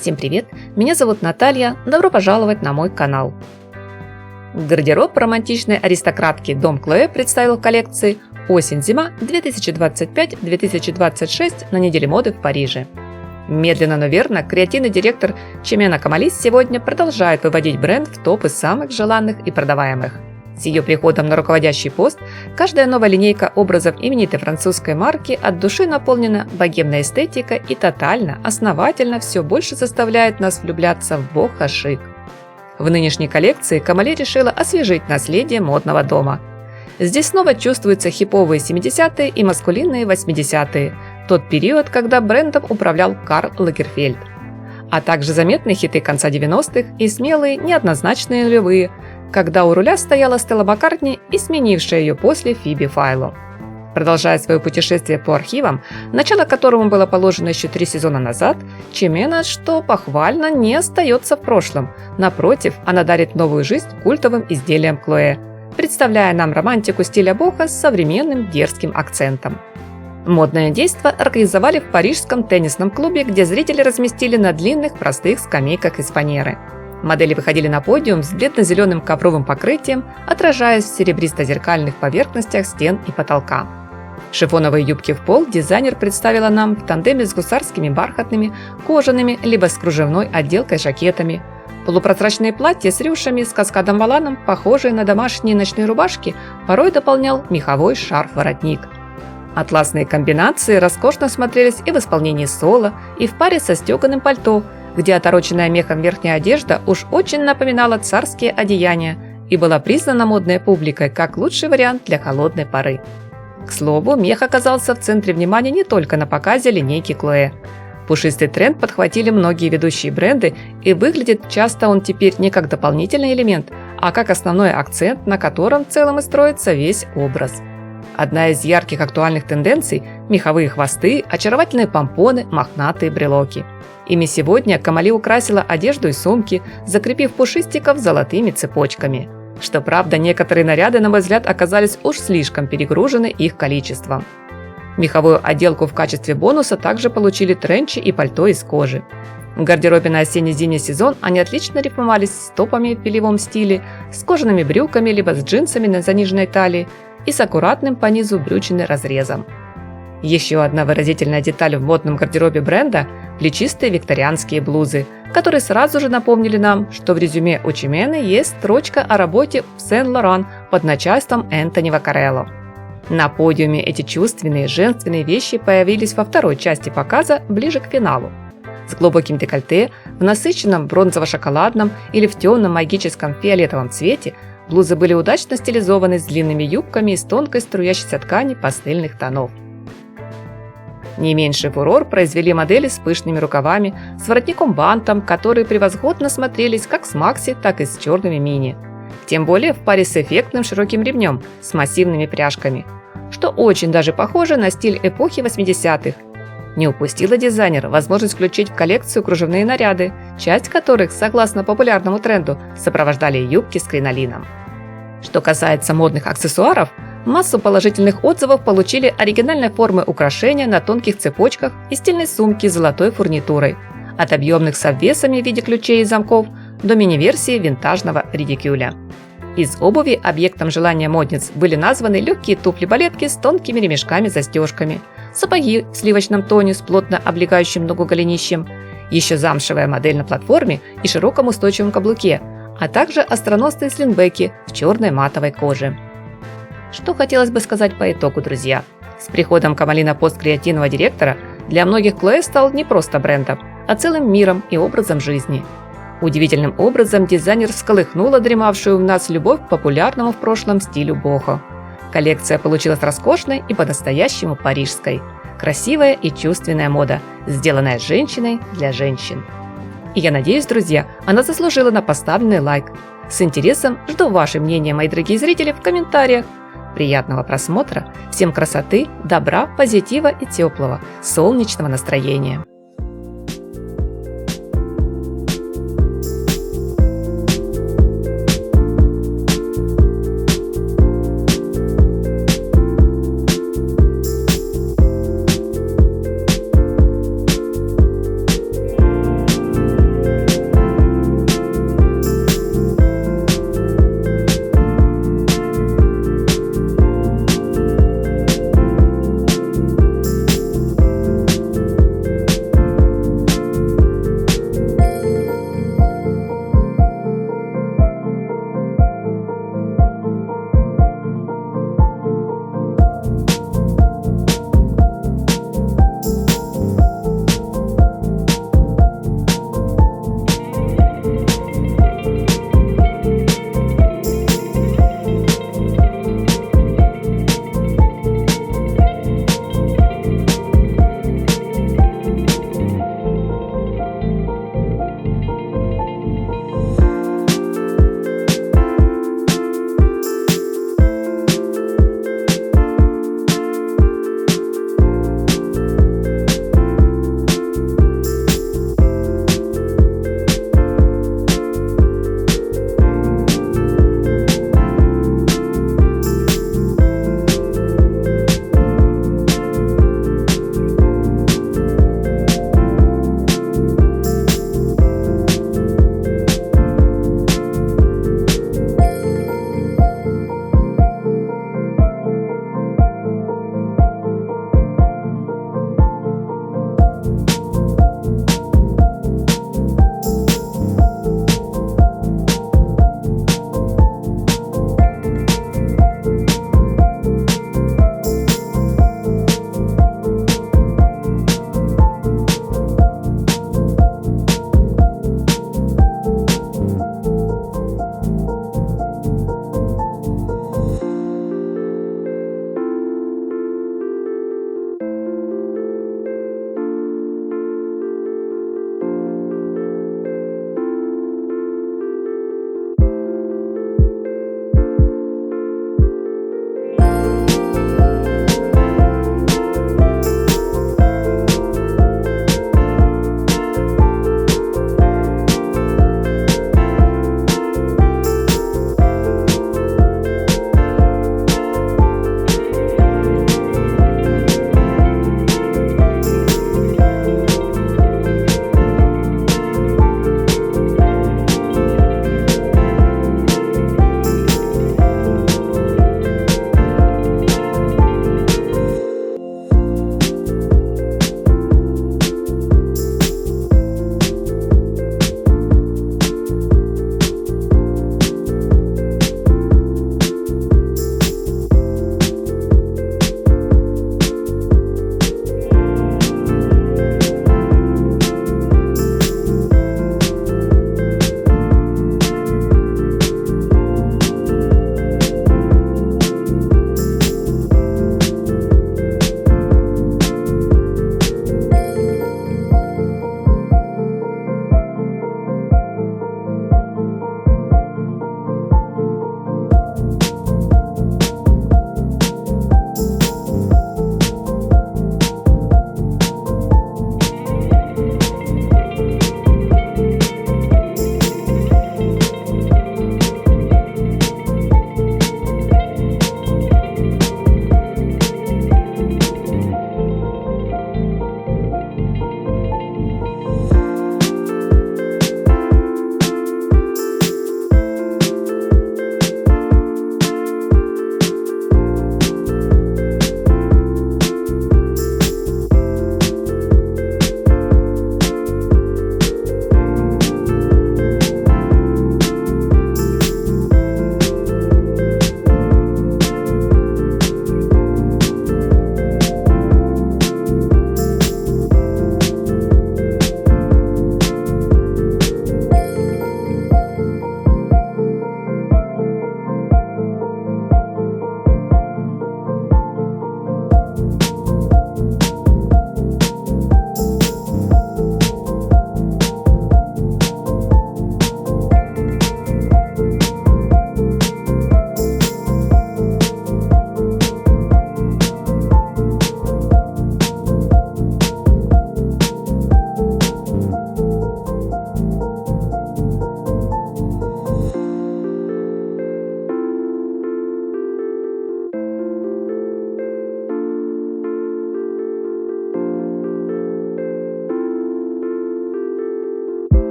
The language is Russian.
Всем привет! Меня зовут Наталья, добро пожаловать на мой канал. Гардероб романтичной аристократки Дом Клоэ представил в коллекции «Осень-зима 2025-2026» на неделе моды в Париже. Медленно, но верно, креативный директор Чимена Камалис сегодня продолжает выводить бренд в топы самых желанных и продаваемых. С ее приходом на руководящий пост каждая новая линейка образов именитой французской марки от души наполнена богемной эстетикой и тотально, основательно все больше заставляет нас влюбляться в бохо-шик. В нынешней коллекции Камали решила освежить наследие модного дома. Здесь снова чувствуются хиповые 70-е и маскулинные 80-е, тот период, когда брендом управлял Карл Лагерфельд. А также заметные хиты конца 90-х и смелые, неоднозначные нулевые, когда у руля стояла Стелла Маккартни и сменившая ее после Фиби Файло. Продолжая свое путешествие по архивам, начало которому было положено еще 3 сезона назад, Чимена, что похвально, не остается в прошлом. Напротив, она дарит новую жизнь культовым изделиям Клоэ, представляя нам романтику стиля бохо с современным дерзким акцентом. Модное действо организовали в парижском теннисном клубе, где зрители разместили на длинных простых скамейках из фанеры. Модели выходили на подиум с бледно-зеленым ковровым покрытием, отражаясь в серебристо-зеркальных поверхностях стен и потолка. Шифоновые юбки в пол дизайнер представила нам в тандеме с гусарскими бархатными, кожаными, либо с кружевной отделкой жакетами. Полупрозрачные платья с рюшами с каскадом-воланом, похожие на домашние ночные рубашки, порой дополнял меховой шарф-воротник. Атласные комбинации роскошно смотрелись и в исполнении соло, и в паре со стеганым пальто, где отороченная мехом верхняя одежда уж очень напоминала царские одеяния и была признана модной публикой как лучший вариант для холодной поры. К слову, мех оказался в центре внимания не только на показе линейки Клоэ. Пушистый тренд подхватили многие ведущие бренды, и выглядит часто он теперь не как дополнительный элемент, а как основной акцент, на котором в целом и строится весь образ. Одна из ярких актуальных тенденций – меховые хвосты, очаровательные помпоны, мохнатые брелоки. Ими сегодня Камали украсила одежду и сумки, закрепив пушистиков золотыми цепочками. Что правда, некоторые наряды, на мой взгляд, оказались уж слишком перегружены их количеством. Меховую отделку в качестве бонуса также получили тренчи и пальто из кожи. В гардеробе на осенне-зимний сезон они отлично рифмовались с топами в белевом стиле, с кожаными брюками либо с джинсами на заниженной талии и с аккуратным по низу брючиной разрезом. Еще одна выразительная деталь в модном гардеробе бренда – плечистые викторианские блузы, которые сразу же напомнили нам, что в резюме у Чимены есть строчка о работе в Сен-Лоран под начальством Энтони Ваккарелло. На подиуме эти чувственные, женственные вещи появились во второй части показа ближе к финалу. С глубоким декольте, в насыщенном бронзово-шоколадном или в темном магическом фиолетовом цвете блузы были удачно стилизованы с длинными юбками из тонкой струящейся ткани пастельных тонов. Не меньший фурор произвели модели с пышными рукавами, с воротником-бантом, которые превосходно смотрелись как с макси, так и с черными мини. Тем более в паре с эффектным широким ремнем с массивными пряжками, что очень даже похоже на стиль эпохи 80-х. Не упустила дизайнер возможность включить в коллекцию кружевные наряды, часть которых, согласно популярному тренду, сопровождали юбки с кринолином. Что касается модных аксессуаров, массу положительных отзывов получили оригинальной формы украшения на тонких цепочках и стильной сумки с золотой фурнитурой, от объемных с обвесами в виде ключей и замков до мини-версии винтажного редикюля. Из обуви объектом желания модниц были названы легкие туфли-балетки с тонкими ремешками-застежками, сапоги в сливочном тоне с плотно облегающим ногу голенищем, еще замшевая модель на платформе и широком устойчивом каблуке, а также остроносые слинбеки в черной матовой коже. Что хотелось бы сказать по итогу, друзья? С приходом Камали на пост креативного директора для многих Клоэ стал не просто брендом, а целым миром и образом жизни. Удивительным образом дизайнер всколыхнула дремавшую в нас любовь к популярному в прошлом стилю бохо. Коллекция получилась роскошной и по-настоящему парижской. Красивая и чувственная мода, сделанная женщиной для женщин. И я надеюсь, друзья, она заслужила на поставленный лайк. С интересом жду ваше мнение, мои дорогие зрители, в комментариях. Приятного просмотра, всем красоты, добра, позитива и теплого, солнечного настроения.